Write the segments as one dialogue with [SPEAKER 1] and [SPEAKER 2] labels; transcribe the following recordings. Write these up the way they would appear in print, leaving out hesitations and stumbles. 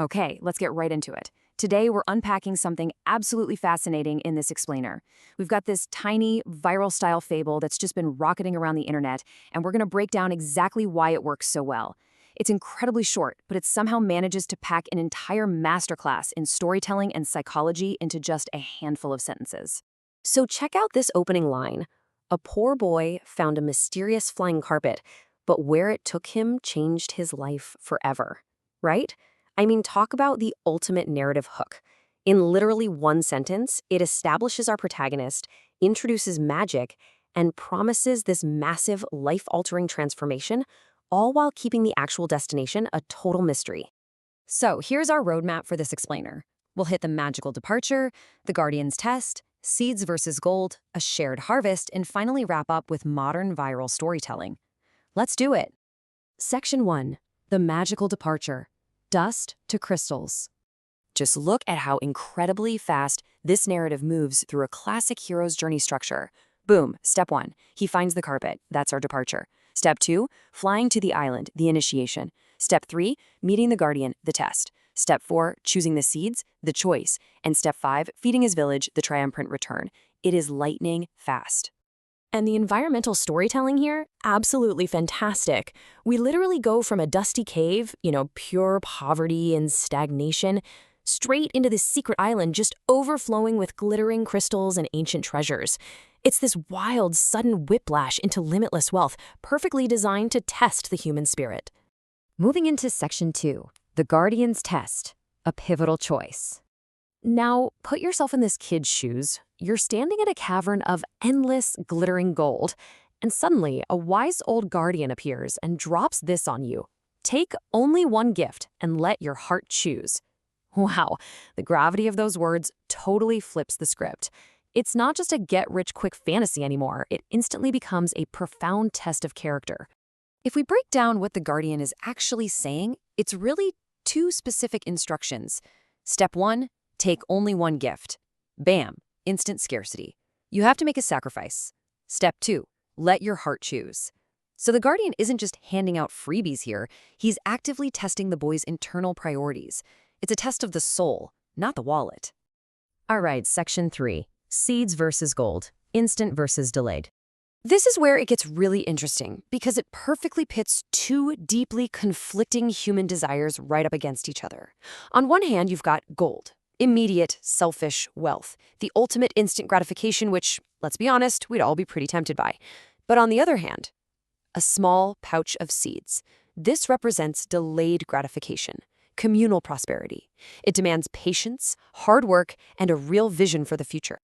[SPEAKER 1] Okay, let's get right into it. Today, we're unpacking something absolutely fascinating in this explainer. We've got this tiny, viral-style fable that's just been rocketing around the internet, and we're going to break down exactly why it works so well. It's incredibly short, but it somehow manages to pack an entire masterclass in storytelling and psychology into just a handful of sentences.
[SPEAKER 2] So check out this opening line. A poor boy found a mysterious flying carpet, but where it took him changed his life forever. Right? I mean, talk about the ultimate narrative hook. In literally one sentence, it establishes our protagonist, introduces magic, and promises this massive, life-altering transformation, all while keeping the actual destination a total mystery.
[SPEAKER 1] So here's our roadmap for this explainer. We'll hit the magical departure, the Guardian's test, seeds versus gold, a shared harvest, and finally wrap up with modern viral storytelling. Let's do it. Section 1. The magical departure. Dust to crystals. Just look at how incredibly fast this narrative moves through a classic hero's journey structure. Boom, step 1, he finds the carpet, that's our departure. Step 2, flying to the island, the initiation. Step 3, meeting the Guardian, the test. Step 4, choosing the seeds, the choice. And step 5, feeding his village, the triumphant return. It is lightning fast.
[SPEAKER 2] And the environmental storytelling here, absolutely fantastic. We literally go from a dusty cave, pure poverty and stagnation, straight into this secret island just overflowing with glittering crystals and ancient treasures. It's this wild, sudden whiplash into limitless wealth, perfectly designed to test the human spirit.
[SPEAKER 1] Moving into Section 2, the Guardian's test, a pivotal choice. Now, put yourself in this kid's shoes. You're standing at a cavern of endless, glittering gold, and suddenly a wise old guardian appears and drops this on you. Take only one gift and let your heart choose. Wow, the gravity of those words totally flips the script. It's not just a get-rich-quick fantasy anymore. It instantly becomes a profound test of character. If we break down what the Guardian is actually saying, it's really two specific instructions. Step 1, take only one gift. Bam, instant scarcity. You have to make a sacrifice. Step 2, let your heart choose. So the Guardian isn't just handing out freebies here, he's actively testing the boy's internal priorities. It's a test of the soul, not the wallet. All right, Section 3, seeds versus gold, instant versus delayed. This is where it gets really interesting because it perfectly pits two deeply conflicting human desires right up against each other. On one hand, you've got gold. Immediate, selfish wealth, the ultimate instant gratification, which, let's be honest, we'd all be pretty tempted by. But on the other hand, a small pouch of seeds. This represents delayed gratification, communal prosperity. It demands patience, hard work, and a real vision for the future.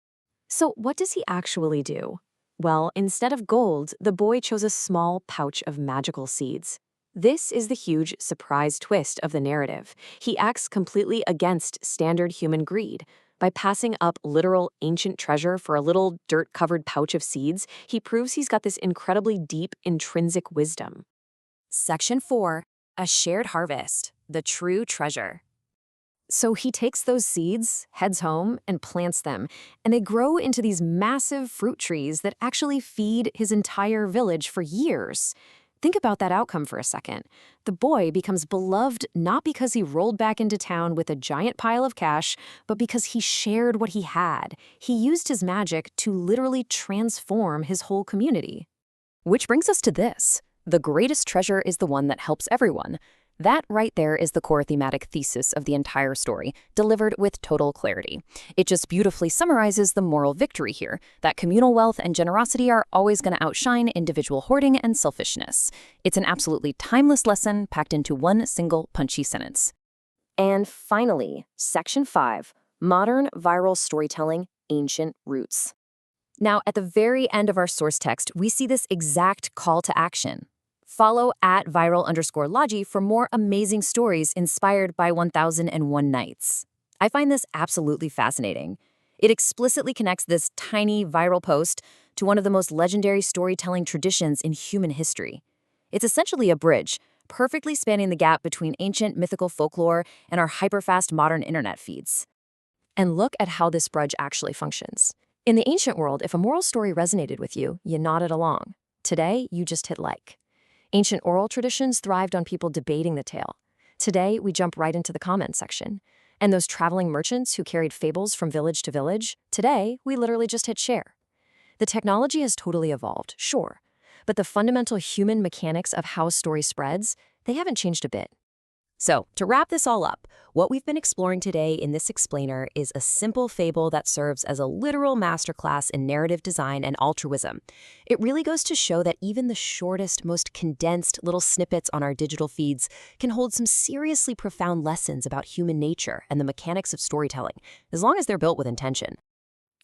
[SPEAKER 1] So what does he actually do? Well, instead of gold, the boy chose a small pouch of magical seeds. This is the huge surprise twist of the narrative. He acts completely against standard human greed. By passing up literal ancient treasure for a little dirt-covered pouch of seeds, he proves he's got this incredibly deep, intrinsic wisdom. Section 4, a shared harvest, the true treasure. So he takes those seeds, heads home, and plants them, and they grow into these massive fruit trees that actually feed his entire village for years. Think about that outcome for a second. The boy becomes beloved not because he rolled back into town with a giant pile of cash, but because he shared what he had. He used his magic to literally transform his whole community. Which brings us to this. The greatest treasure is the one that helps everyone. That right there is the core thematic thesis of the entire story, delivered with total clarity. It just beautifully summarizes the moral victory here, that communal wealth and generosity are always going to outshine individual hoarding and selfishness. It's an absolutely timeless lesson packed into one single punchy sentence. And finally, Section 5, modern viral storytelling, ancient roots. Now, at the very end of our source text, we see this exact call to action. Follow @viral_Logi for more amazing stories inspired by 1001 Nights. I find this absolutely fascinating. It explicitly connects this tiny viral post to one of the most legendary storytelling traditions in human history. It's essentially a bridge, perfectly spanning the gap between ancient mythical folklore and our hyperfast modern internet feeds. And look at how this bridge actually functions. In the ancient world, if a moral story resonated with you, you nodded along. Today, you just hit like. Ancient oral traditions thrived on people debating the tale. Today, we jump right into the comments section. And those traveling merchants who carried fables from village to village, today, we literally just hit share. The technology has totally evolved, sure, but the fundamental human mechanics of how a story spreads, they haven't changed a bit.
[SPEAKER 2] So, to wrap this all up, what we've been exploring today in this explainer is a simple fable that serves as a literal masterclass in narrative design and altruism. It really goes to show that even the shortest, most condensed little snippets on our digital feeds can hold some seriously profound lessons about human nature and the mechanics of storytelling, as long as they're built with intention.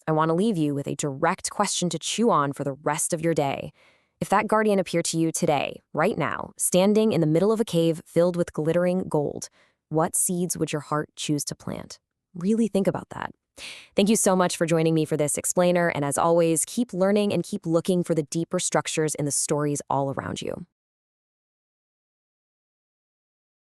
[SPEAKER 2] I want to leave you with a direct question to chew on for the rest of your day. If that guardian appeared to you today, right now, standing in the middle of a cave filled with glittering gold, what seeds would your heart choose to plant? Really think about that. Thank you so much for joining me for this explainer, and as always, keep learning and keep looking for the deeper structures in the stories all around you.